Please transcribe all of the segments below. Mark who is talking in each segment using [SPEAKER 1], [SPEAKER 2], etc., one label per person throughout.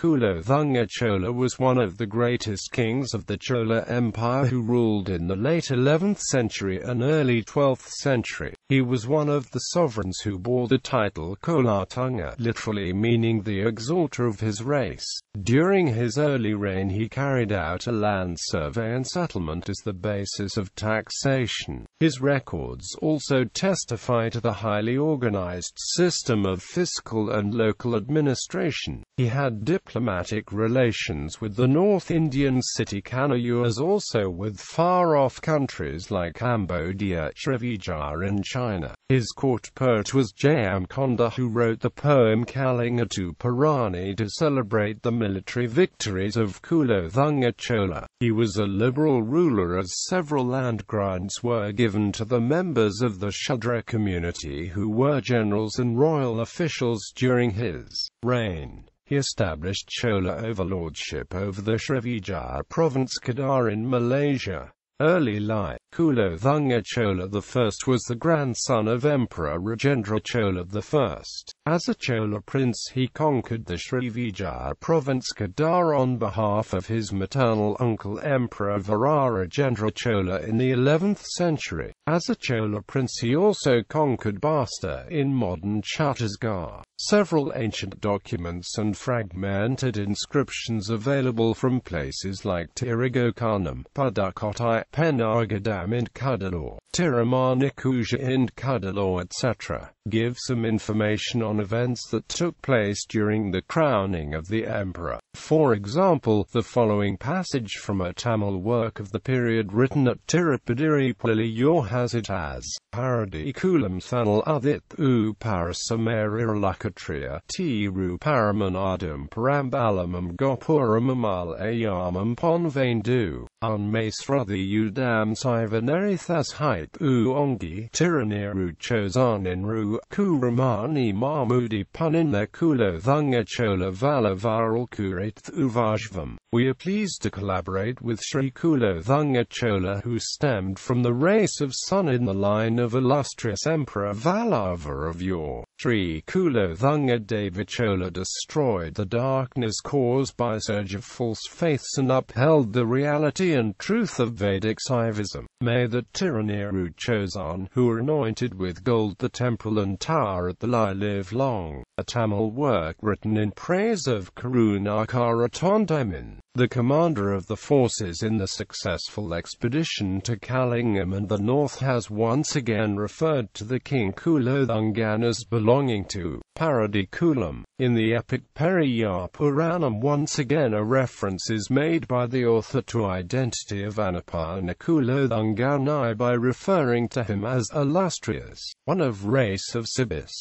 [SPEAKER 1] Kulothunga Chola was one of the greatest kings of the Chola Empire who ruled in the late 11th century and early 12th century. He was one of the sovereigns who bore the title Kulothunga, literally meaning the exalter of his race. During his early reign he carried out a land survey and settlement as the basis of taxation. His records also testify to the highly organized system of fiscal and local administration. He had diplomatic relations with the North Indian city Kalinga, as also with far-off countries like Cambodia, Srivijaya in China. His court poet was Jayamkonda, who wrote the poem Kalinga Wars to celebrate the military victories of Kulothunga Chola. He was a liberal ruler, as several land grants were given to the members of the Shudra community who were generals and royal officials during his reign. He established Chola overlordship over the Srivijaya province Kedah in Malaysia. Early life. Kulothunga Chola I was the grandson of Emperor Rajendra Chola I. As a Chola prince he conquered the Srivijaya province Kedah on behalf of his maternal uncle Emperor Virarajendra Chola in the 11th century. As a Chola prince he also conquered Basta in modern Chhattisgarh. Several ancient documents and fragmented inscriptions available from places like Tirigokkanam, Pudukkottai, Penagadam in Cuddalore, Tirumanakuja in Cuddalore, etc., give some information on events that took place during the crowning of the emperor. For example, the following passage from a Tamil work of the period written at Tirupati has it as Paradi Kulam Thanal Udit U Parasamarira Tiru Paramanadam Parambalamam Gopuramam Alayamam Ponvaindu Unmasruthi Udam Sivanarithas Hype U Ongi Tiraniru Chosaninru Kuramani Mahmudi Puninna Kulothunga Chola Valavaral Kurit Uvajvam. We are pleased to collaborate with Sri Kulothunga Chola, who stemmed from the race of son in the line of illustrious Emperor Vallava of yore. Sri Kulothunga Deva Chola destroyed the darkness caused by a surge of false faiths and upheld the reality and truth of Vedic Saivism. May the Tiraniru Chosan, who were anointed with gold the temple and tower at the Lai, live long. A Tamil work written in praise of Karunakara Tondaman, the commander of the forces in the successful expedition to Kalingam and the north, has once again referred to the king Kulothunga as belonging to Paradi Kulam. In the epic Periya Puranam, once again a reference is made by the author to identity of Anaparna Kulothunga I by referring to him as illustrious, one of race of Sibis.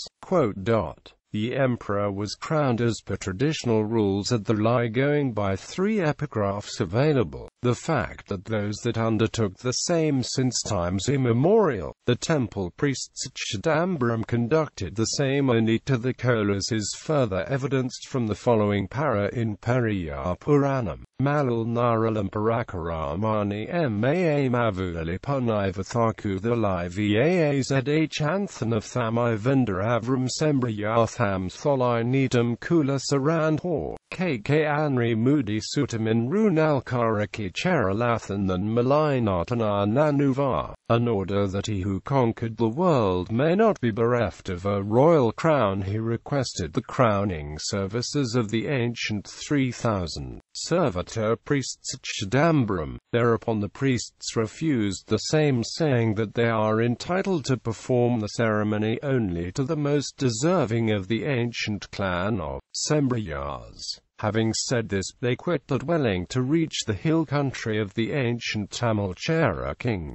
[SPEAKER 1] The emperor was crowned as per traditional rules at the Lai, going by 3 epigraphs available. The fact that those that undertook the same since times immemorial, the temple priests at Chidambaram, conducted the same only to the Cholas is further evidenced from the following para in Periya Puranam. Malal Naralam Parakaramani Maa Mavuli Punaivathaku the Lai Vaazh Anthanathami Vindaravram Sembrayatham Tholai Needam Kula Sarandhor KK Anri Moody Sutamin Runalkaraki Cheralathan Malinatana Nanuvar, in order that he who conquered the world may not be bereft of a royal crown. He requested the crowning services of the ancient 3,000 servitor priests at Chidambaram. Thereupon the priests refused the same, saying that they are entitled to perform the ceremony only to the most deserving of the ancient clan of Sembrayas. Having said this, they quit the dwelling to reach the hill country of the ancient Tamil Chera king.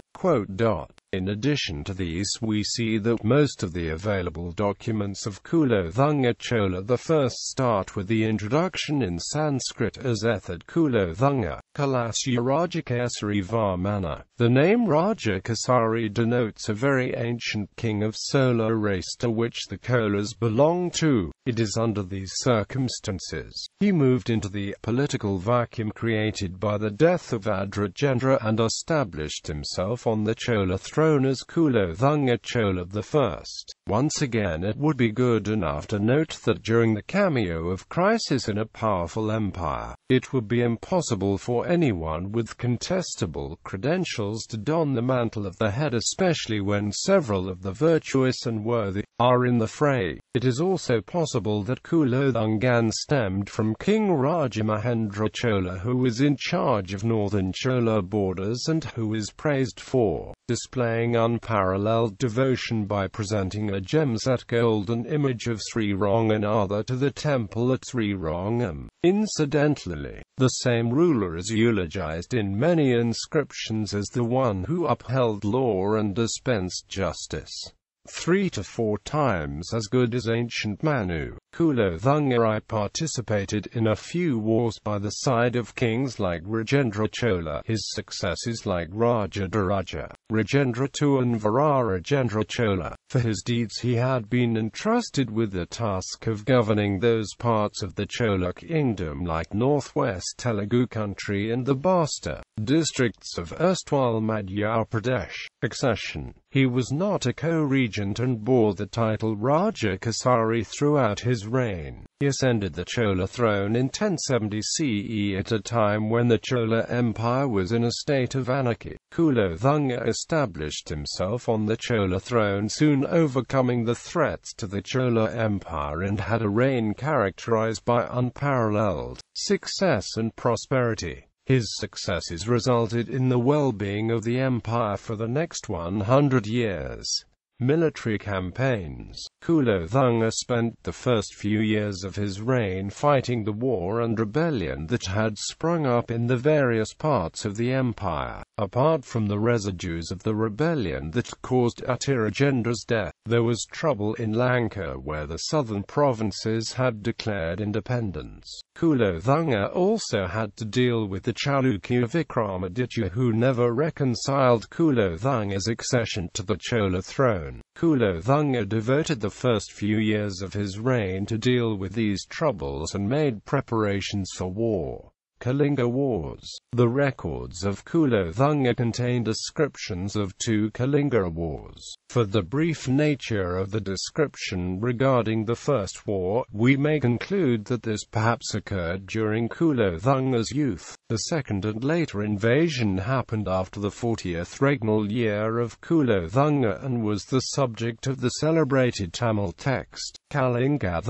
[SPEAKER 1] In addition to these, we see that most of the available documents of Kulothunga Chola I start with the introduction in Sanskrit as Ethad Kulothunga, Kalasya Rajakesari Varmana, The name Raja Kesari denotes a very ancient king of Chola race to which the Cholas belong to. It is under these circumstances he moved into the political vacuum created by the death of Adrajendra and established himself on the Chola throne as Kulothunga Chola I. Once again, it would be good enough to note that during the cameo of crisis in a powerful empire, it would be impossible for anyone with contestable credentials to don the mantle of the head, especially when several of the virtuous and worthy are in the fray. It is also possible that Kulothunga stemmed from King Raja Mahendra Chola, who was in charge of northern Chola borders and who is praised for displaying unparalleled devotion by presenting a gem-set golden image of Sri Ranganatha to the temple at Srirangam. Incidentally, the same ruler is eulogized in many inscriptions as the one who upheld law and dispensed justice. 3 to 4 times as good as ancient Manu. Kulothunga I participated in a few wars by the side of kings like Rajendra Chola, his successors like Rajadaraja, Rajendra II and Virarajendra Chola. For his deeds he had been entrusted with the task of governing those parts of the Chola kingdom like northwest Telugu country and the Basta districts of erstwhile Madhya Pradesh. Succession. He was not a co-regent and bore the title Raja Kesari throughout his reign. He ascended the Chola throne in 1070 CE at a time when the Chola Empire was in a state of anarchy. Kulothunga established himself on the Chola throne, soon overcoming the threats to the Chola Empire, and had a reign characterized by unparalleled success and prosperity. His successes resulted in the well-being of the empire for the next 100 years. Military campaigns. Kulothunga spent the first few years of his reign fighting the war and rebellion that had sprung up in the various parts of the empire. Apart from the residues of the rebellion that caused Attirajendra's death, there was trouble in Lanka where the southern provinces had declared independence. Kulothunga also had to deal with the Chalukya Vikramaditya, who never reconciled Kulothunga's accession to the Chola throne. Kulothunga devoted the first few years of his reign to deal with these troubles and made preparations for war. Kalinga Wars. The records of Kulothunga contain descriptions of 2 Kalinga Wars. For the brief nature of the description regarding the first war, we may conclude that this perhaps occurred during Kulothunga's youth. The second and later invasion happened after the 40th regnal year of Kulothunga and was the subject of the celebrated Tamil text, Kalinga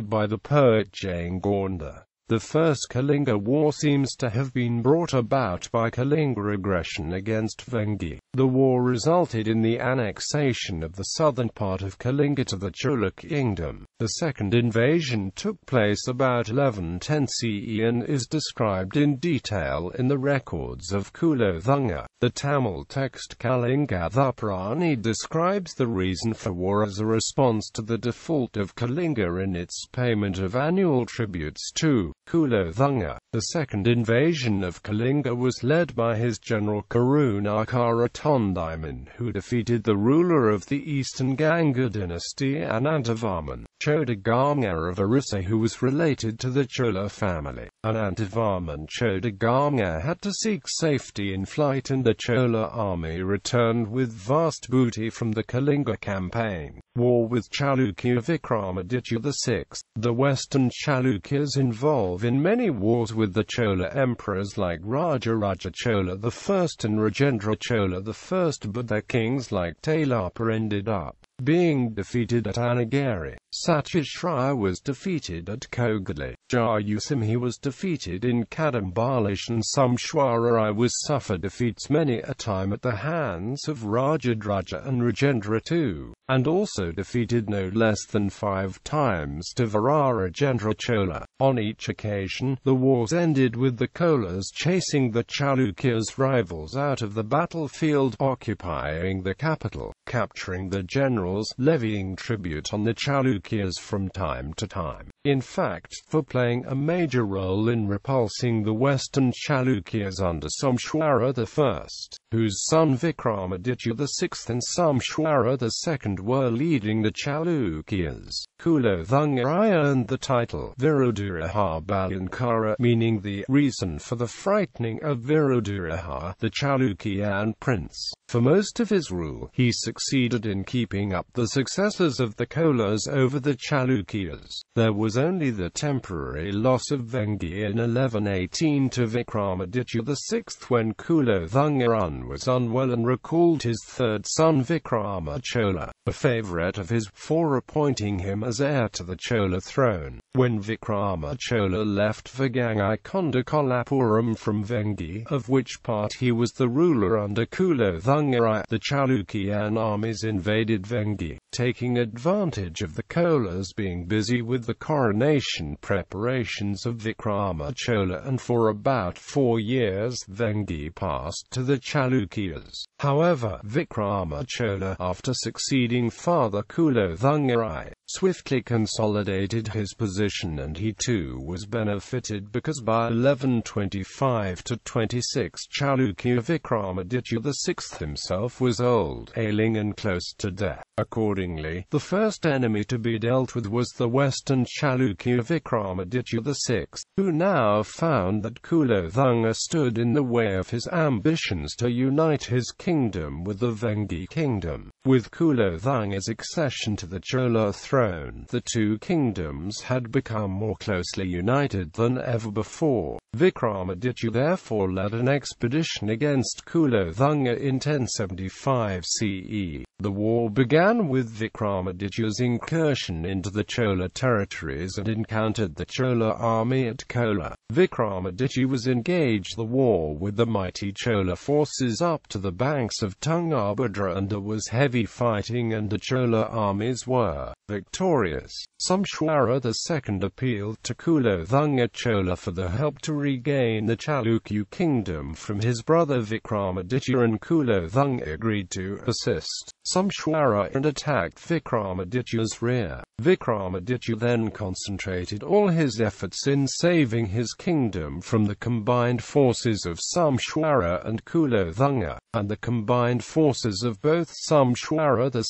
[SPEAKER 1] by the poet Jayangonda. The First Kalinga War seems to have been brought about by Kalinga aggression against Vengi. The war resulted in the annexation of the southern part of Kalinga to the Chola kingdom. The second invasion took place about 1110 CE and is described in detail in the records of Kulothunga. The Tamil text Kalinga describes the reason for war as a response to the default of Kalinga in its payment of annual tributes to Kulothunga. The second invasion of Kalinga was led by his general Karunakara Tondiman, who defeated the ruler of the Eastern Ganga dynasty Anantavarman Chodagarma of Orissa, who was related to the Chola family. Anantavarman Chodagarma had to seek safety in flight, and the Chola army returned with vast booty from the Kalinga campaign. War with Chalukya Vikramaditya VI. The Western Chalukyas involve in many wars with the Chola emperors like Rajaraja Chola I and Rajendra Chola I, but their kings like Tailapa ended up being defeated at Anagari. Satyashraya was defeated at Kogali. Jayusimhi was defeated in Kadambalish, and Samshwara I suffered defeats many a time at the hands of Rajadraja and Rajendra II, and also defeated no less than 5 times to Virarajendra Chola. On each occasion, the wars ended with the Cholas chasing the Chalukyas' rivals out of the battlefield, occupying the capital, capturing the generals, levying tribute on the Chalukya Chalukyas from time to time. In fact, for playing a major role in repulsing the Western Chalukyas under Someshwara I, whose son Vikramaditya VI and Someshwara II were leading the Chalukyas. Kulothunga I earned the title Viruduraha Balankara, meaning the reason for the frightening of Viruduraha, the Chalukyan prince. For most of his rule, he succeeded in keeping up the successes of the Cholas over the Chalukyas. There was only the temporary loss of Vengi in 1118 to Vikramaditya VI when Kulothunga I was unwell and recalled his third son Vikrama Chola, a favourite of his, for appointing him as heir to the Chola throne. When Vikrama Chola left for Gangaikonda Kolapuram from Vengi, of which part he was the ruler under Kulothunga I, the Chalukyan armies invaded Vengi, taking advantage of the Cholas being busy with the coronation preparations of Vikrama Chola, and for about 4 years Vengi passed to the Chalukyas. However, Vikrama Chola, after succeeding father Kulothunga I, swiftly consolidated his position, and he too was benefited because by 1125–26 Chalukya Vikramaditya VI himself was old, ailing and close to death. Accordingly, the first enemy to be dealt with was the Western Chalukya Vikramaditya VI, who now found that Kulothunga stood in the way of his ambitions to unite his kingdom with the Vengi kingdom. With Kulothunga's accession to the Chola throne, the two kingdoms had become more closely united than ever before. Vikramaditya therefore led an expedition against Kulothunga in 1075 CE. The war began with Vikramaditya's incursion into the Chola territories and encountered the Chola army at Kola. Vikramaditya was engaged the war with the mighty Chola forces up to the banks of Tungabhadra, and there was heavy fighting and the Chola armies were victorious. Someshwara II appealed to Kulothunga Chola for the help to regain the Chalukya kingdom from his brother Vikramaditya, and Kulothunga agreed to assist Someshwara and attacked Vikramaditya's rear. Vikramaditya then concentrated all his efforts in saving his kingdom from the combined forces of Someshwara and Kulothunga, and the combined forces of both Someshwara II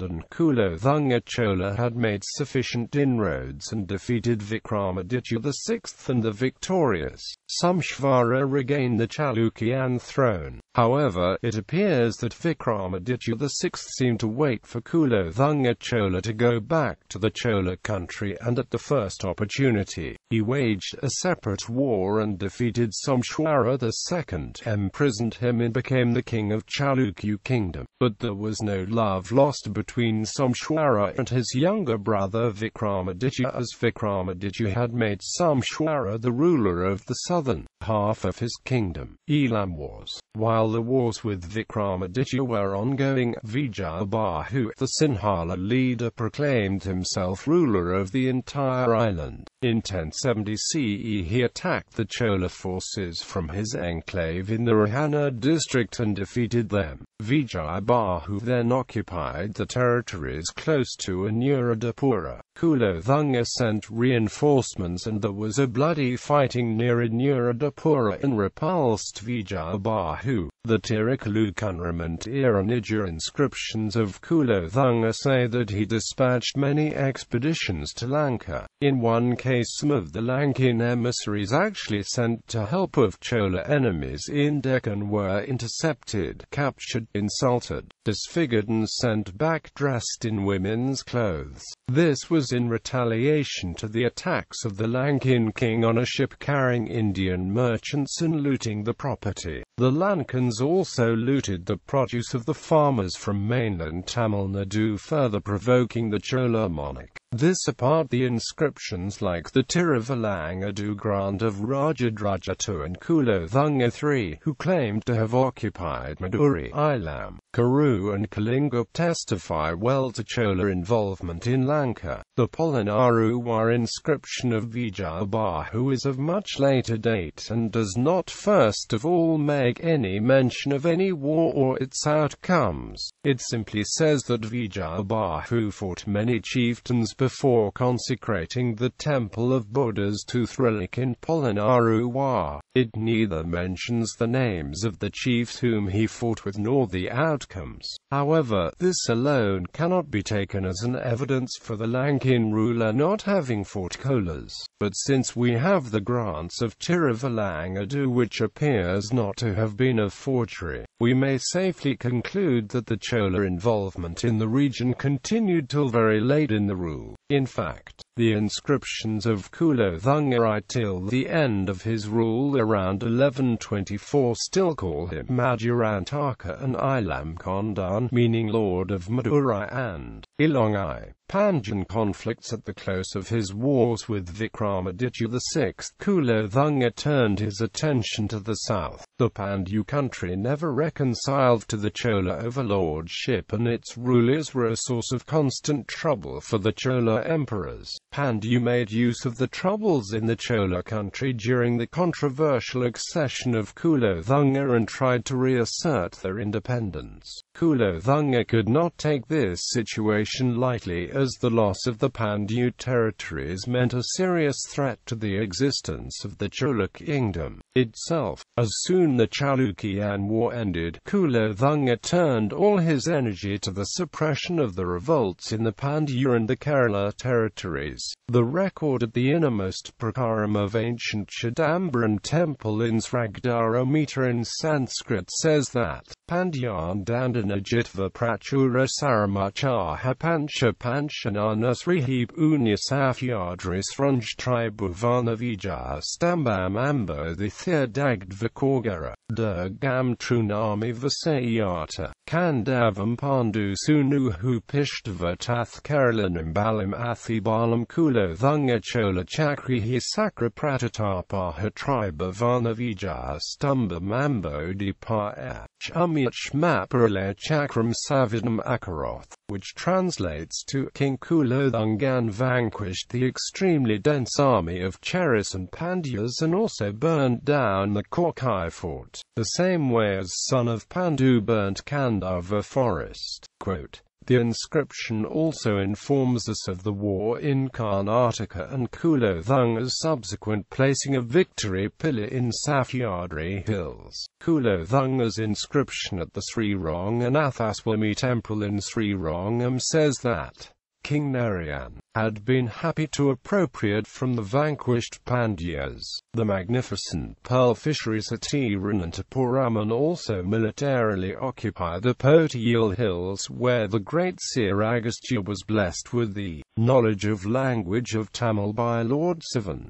[SPEAKER 1] and Kulothunga Chola had made sufficient inroads and defeated Vikramaditya VI, and the victorious Someshwara regained the Chalukyan throne. However, it appears that Vikramaditya VI seemed to wait for Kulothunga Chola to go back to the Chola country, and at the first opportunity, he waged a separate war and defeated Someshwara II, imprisoned him and became the king of Chalukya kingdom. But there was no love lost between Someshwara and his younger brother Vikramaditya, as Vikramaditya had made Someshwara the ruler of the southern half of his kingdom. Elam Wars. While the wars with Vikramaditya were ongoing, Vijayabahu, the Sinhala leader, proclaimed himself ruler of the entire island. In 1070 CE he attacked the Chola forces from his enclave in the Rahana district and defeated them. Vijayabahu then occupied the territories close to Anuradhapura. Kulothunga sent reinforcements and there was a bloody fighting near Anuradhapura and repulsed Vijayabahu. The Tirukkalukunramantira inscriptions of Kulothunga say that he dispatched many expeditions to Lanka. In one case, some of the Lankan emissaries actually sent to help of Chola enemies in Deccan were intercepted, captured, insulted, disfigured and sent back dressed in women's clothes. This was in retaliation to the attacks of the Lankan king on a ship carrying Indian merchants and looting the property. The Lankans also looted the produce of the farmers from mainland Tamil Nadu, further provoking the Chola monarch. This apart, the inscriptions like the Tiruvalangadu grant of Rajadraja II and Kulothunga III, who claimed to have occupied Maduri, Ilam, Karur, Polonnaru and Kalinga testify well to Chola involvement in Lanka. The Polonnaru I inscription of Vijayabhu is of much later date and does not first of all make any mention of any war or its outcomes. It simply says that Vijayabhu fought many chieftains before consecrating the temple of Buddha's tooth relic in Polonnaru I. It neither mentions the names of the chiefs whom he fought with nor the outcomes. However, this alone cannot be taken as an evidence for the Lankan ruler not having fought Cholas. But since we have the grants of Tiruvalangadu which appears not to have been a forgery, we may safely conclude that the Chola involvement in the region continued till very late in the rule. In fact, the inscriptions of Kulothunga I till the end of his rule around 1124 still call him Madurantaka and Ilamkondan, meaning Lord of Madurai and Ilong I. Pandyan conflicts at the close of his wars with Vikramaditya VI. Kulothunga turned his attention to the south. The Pandya country never reconciled to the Chola overlordship and its rulers were a source of constant trouble for the Chola emperors. Pandya made use of the troubles in the Chola country during the controversial accession of Kulothunga and tried to reassert their independence. Kulothunga could not take this situation lightly, as the loss of the Pandya territories meant a serious threat to the existence of the Chola kingdom itself. As soon the Chalukyan War ended, Kulothunga turned all his energy to the suppression of the revolts in the Pandya and the Kerala territories. The record at the innermost prakaram of ancient Chidambaram temple in Sragdara in Sanskrit says that Pandyan Dandana Jitva Prachura Saramachaha Pancha Panchanana Srihi Punya Safyadris Runj Tribhuvana Vijaya Stambam Ambo the Thirdagdvakorgara Durgam Trunami Vasayata Kandavam Pandu Sunuhu Pishtva Tath Keralanam Balam Athibalam Kulothunga Chola Chakrihi Sakra Pratatapa Tribhavana Vijaya Stumba Mambo Dipaya Chamich Maparale Chakram Savidam Akaroth, which translates to King Kulothungan vanquished the extremely dense army of Cheras and Pandyas and also burned down the Korkai fort, the same way as son of Pandu burnt Kandava forest. Quote, the inscription also informs us of the war in Karnataka and Kulothunga's subsequent placing of victory pillar in Safyadri hills. Kulothunga's inscription at the Sriranganathaswamy temple in Srirangam says that King Narayan had been happy to appropriate from the vanquished Pandyas the magnificent pearl fisheries at Tiruvananthapuram and also militarily occupy the Potiyal hills where the great seer Agastya was blessed with the knowledge of language of Tamil by Lord Sivan.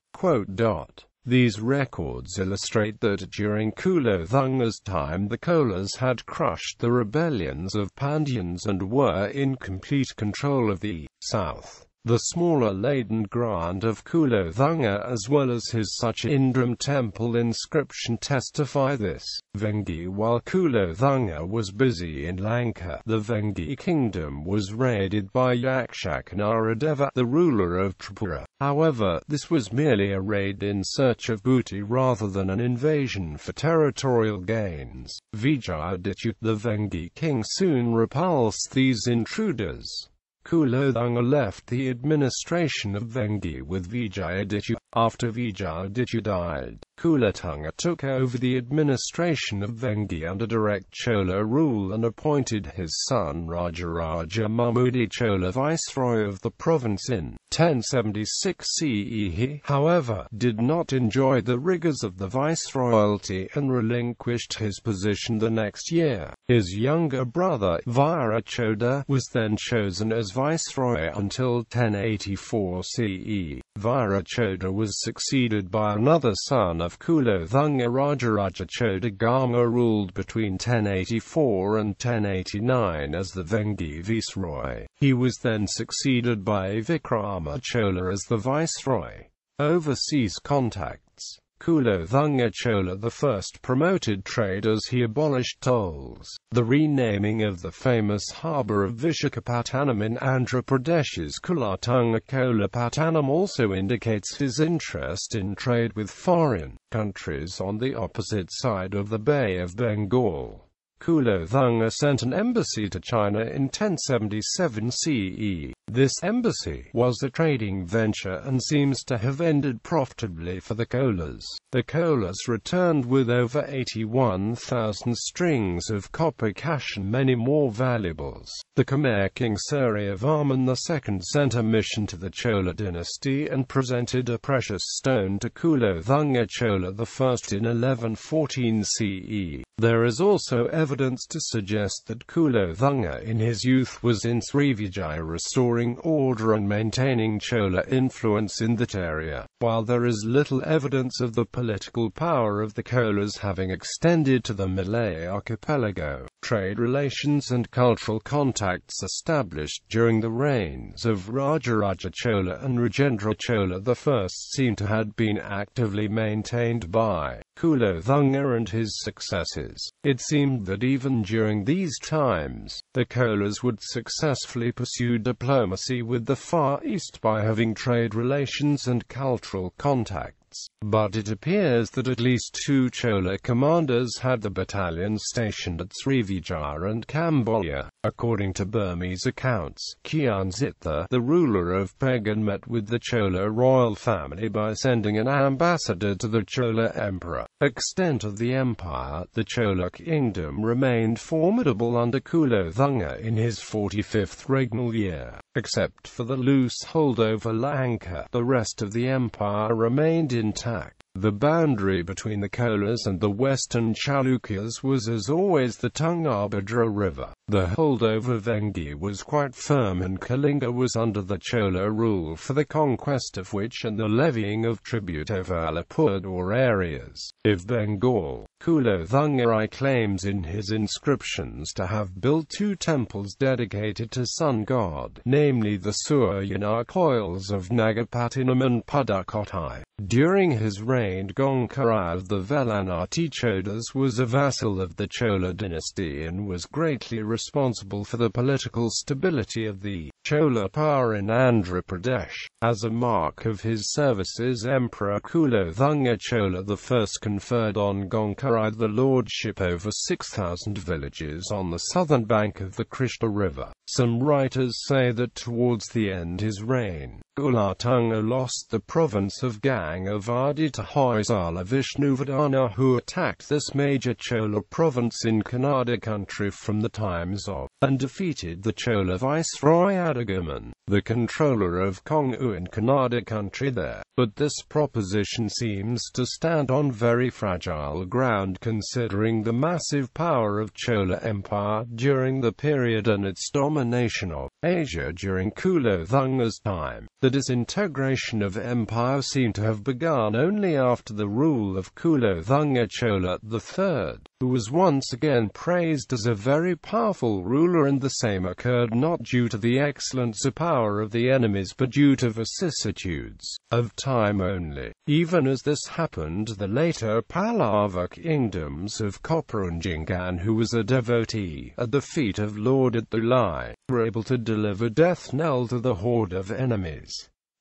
[SPEAKER 1] These records illustrate that during Kulothunga's time the Cholas had crushed the rebellions of Pandyans and were in complete control of the south. The smaller laden grant of Kulothunga as well as his Suchindram temple inscription testify this. Vengi. While Kulothunga was busy in Lanka, the Vengi kingdom was raided by Yakshakanara, the ruler of Tripura. However, this was merely a raid in search of booty rather than an invasion for territorial gains. Vijayaditya, the Vengi king, soon repulsed these intruders. Kulothunga left the administration of Vengi with Vijayaditya. After Vijayaditya died, Kulothunga took over the administration of Vengi under direct Chola rule and appointed his son Rajaraja Mamudi Chola viceroy of the province in 1076 CE. He, however, did not enjoy the rigors of the viceroyalty and relinquished his position the next year. His younger brother, Virachoda, was then chosen as viceroy until 1084 CE. Virachoda was succeeded by another son of Kulothunga, Rajaraja Chodagama, ruled between 1084 and 1089 as the Vengi viceroy. He was then succeeded by Vikrama Chola as the viceroy. Overseas contacts. Kulothunga Chola I promoted trade as he abolished tolls. The renaming of the famous harbour of Visakhapatnam in Andhra Pradesh's Kulothunga Chola also indicates his interest in trade with foreign countries on the opposite side of the Bay of Bengal. Kulothunga sent an embassy to China in 1077 CE. This embassy was a trading venture and seems to have ended profitably for the Cholas. The Cholas returned with over 81,000 strings of copper cash and many more valuables. The Khmer king Suryavarman II sent a mission to the Chola dynasty and presented a precious stone to Kulothunga Chola I in 1114 CE. There is also evidence to suggest that Kulothunga in his youth was in Srivijaya restoring order and maintaining Chola influence in that area. While there is little evidence of the political power of the Cholas having extended to the Malay archipelago, trade relations and cultural contacts established during the reigns of Rajaraja Chola and Rajendra Chola I seem to have been actively maintained by Kulothunga and his successors. It seemed that even during these times, the Cholas would successfully pursue diplomacy with the Far East by having trade relations and cultural contacts. But it appears that at least two Chola commanders had the battalions stationed at Srivijaya and Cambodia. According to Burmese accounts, Kyansitha, the ruler of Pagan, met with the Chola royal family by sending an ambassador to the Chola Emperor. Extent of the empire. The Chola kingdom remained formidable under Kulothunga in his 45th regnal year. Except for the loose hold over Lanka, the rest of the empire remained intact. The boundary between the Cholas and the western Chalukyas was as always the Tungabhadra River. The hold over Vengi was quite firm and Kalinga was under the Chola rule, for the conquest of which and the levying of tribute over Alipur areas of Bengal. Kulothunga I claims in his inscriptions to have built two temples dedicated to sun god, namely the Suryanar coils of Nagapattinam and Pudukkottai. During his reign, Gongkara of the Velanati Cholas was a vassal of the Chola dynasty and was greatly responsible for the political stability of the Chola power in Andhra Pradesh. As a mark of his services, Emperor Kulothunga Chola I conferred on Gongkara the lordship over 6,000 villages on the southern bank of the Krishna River. Some writers say that towards the end of his reign, Kulottunga lost the province of Gangavadi to Hoysala Vishnuvardhana, who attacked this major Chola province in Kannada country from the times of, and defeated the Chola viceroy Adigaman, the controller of Kongu in Kannada country there. But this proposition seems to stand on very fragile ground considering the massive power of Chola Empire during the period and its domination of Asia during Kulothunga's time. The disintegration of empire seemed to have begun only after the rule of Kulothunga Chola III, who was once again praised as a very powerful ruler, and the same occurred not due to the excellence or power of the enemies but due to vicissitudes of time only. Even as this happened, the later Pallava kingdoms of Kopperunjingan, who was a devotee at the feet of Lord Atulai, were able to deliver death knell to the horde of enemies.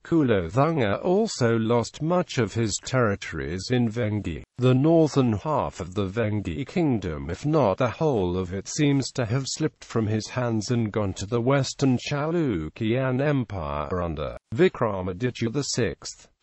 [SPEAKER 1] Kulothunga also lost much of his territories in Vengi. The northern half of the Vengi kingdom, if not the whole of it, seems to have slipped from his hands and gone to the western Chalukyan Empire under Vikramaditya VI.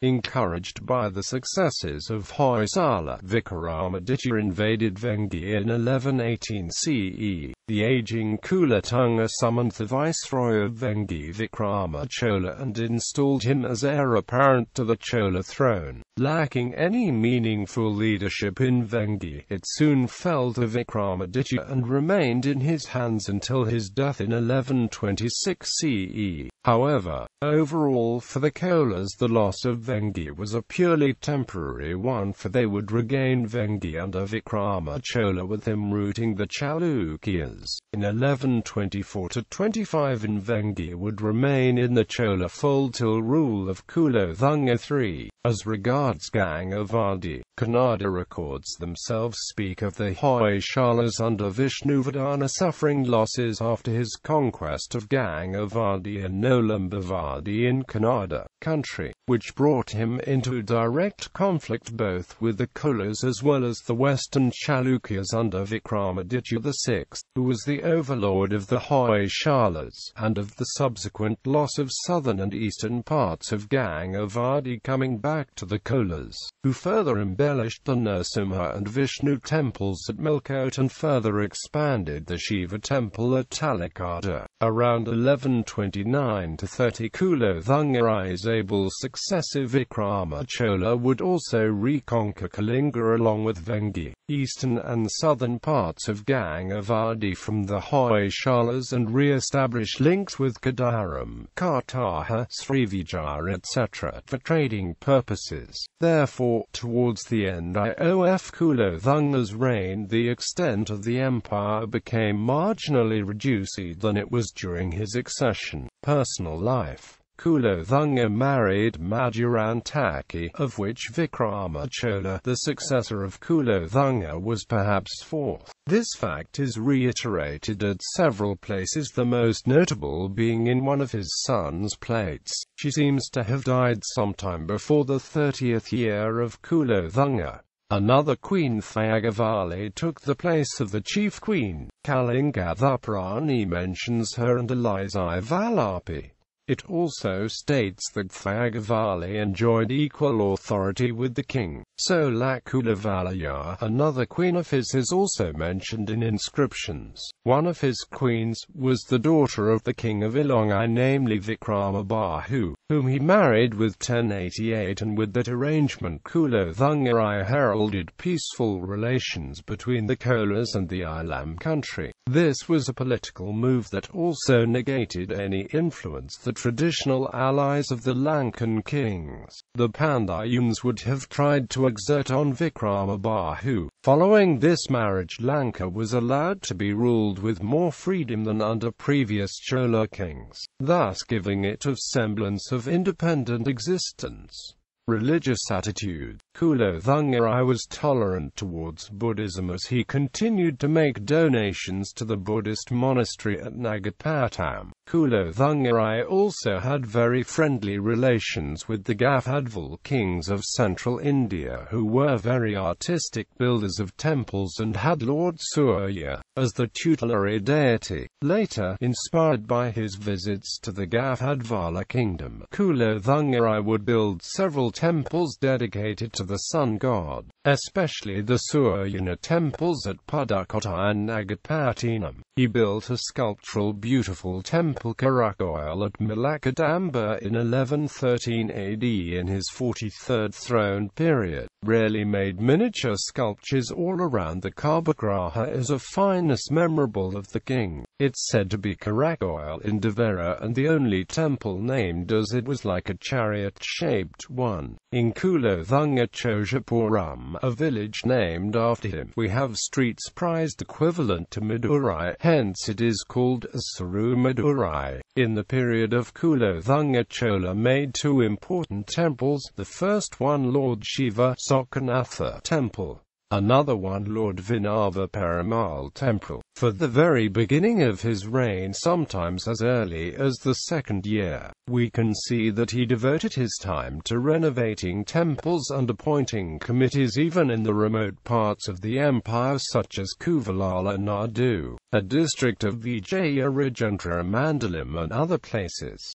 [SPEAKER 1] Encouraged by the successes of Hoysala, Vikramaditya invaded Vengi in 1118 CE. The aging Kulothunga summoned the viceroy of Vengi, Vikrama Chola, and installed him as heir apparent to the Chola throne. Lacking any meaningful leadership in Vengi, it soon fell to Vikramaditya and remained in his hands until his death in 1126 CE. However, overall for the Cholas the loss of Vengi was a purely temporary one, for they would regain Vengi under Vikrama Chola, with him routing the Chalukyas. In 1124–25 and Vengi would remain in the Chola fold till rule of Kulothunga III. As regards Gangavadi, Kannada records themselves speak of the Hoysalas under Vishnuvardhana suffering losses after his conquest of Gangavadi and Nolambavadi in Kannada country, which brought him into direct conflict both with the Cholas as well as the western Chalukyas under Vikramaditya VI, who was the overlord of the Hoysalas, and of the subsequent loss of southern and eastern parts of Gangavadi coming back to the Cholas, who further embellished the Nrsimha and Vishnu temples at Melkote and further expanded the Shiva temple at Talakada. Around 1129–30 Kulothunga I's able successor Vikrama Chola would also reconquer Kalinga along with Vengi, eastern and southern parts of Gangavadi from the Hoysalas, and re-establish links with Kadaram, Kartaha, Srivijaya etc. for trading purposes. Therefore, towards the end of Kulothunga's reign, the extent of the empire became marginally reduced than it was during his accession. Personal life. Kulothunga married Madhurantaki, of which Vikrama Chola, the successor of Kulothunga, was perhaps fourth. This fact is reiterated at several places, the most notable being in one of his son's plates. She seems to have died sometime before the 30th year of Kulothunga. Another queen, Thagavali, took the place of the chief queen. Kalinga Wars mentions her and Elizai Valapi. It also states that Thagavali enjoyed equal authority with the king. Solakulavalaja, another queen of his, is also mentioned in inscriptions. One of his queens was the daughter of the king of Ilongai, namely Vikramabahu, whom he married with 1088, and with that arrangement Kulothunga I heralded peaceful relations between the Cholas and the Ilam country. This was a political move that also negated any influence the traditional allies of the Lankan kings, the Pandayans, would have tried to exert on Vikramabahu. Following this marriage, Lanka was allowed to be ruled with more freedom than under previous Chola kings, thus giving it a semblance of independent existence. Religious attitude. Kulothunga I was tolerant towards Buddhism, as he continued to make donations to the Buddhist monastery at Nagapattam. Kulothunga I also had very friendly relations with the Gafadval kings of central India, who were very artistic builders of temples and had Lord Surya as the tutelary deity. Later, inspired by his visits to the Gafadvala kingdom, Kulothunga I would build several temples dedicated to the sun god, especially the Suryana temples at Pudukkottai and Nagapattinam. He built a sculptural beautiful temple Karakoil at Malakadamba in 1113 AD in his 43rd throne period. Rarely made miniature sculptures all around the Garbhagriha is of finest memorable of the king. It's said to be Karakoil in Devara, and the only temple named as it was like a chariot-shaped one. In Kulothunga Chojapuram, a village named after him, we have streets prized equivalent to Madurai, hence it is called Asaru Madurai. In the period of Kulothunga, Chola made two important temples, the first one Lord Shiva Sokanatha Temple, another one Lord Vinava Perumal Temple. For the very beginning of his reign, sometimes as early as the second year, we can see that he devoted his time to renovating temples and appointing committees even in the remote parts of the empire such as Kuvalala Nadu, a district of Vijaya Rajendra Mandalam, and other places.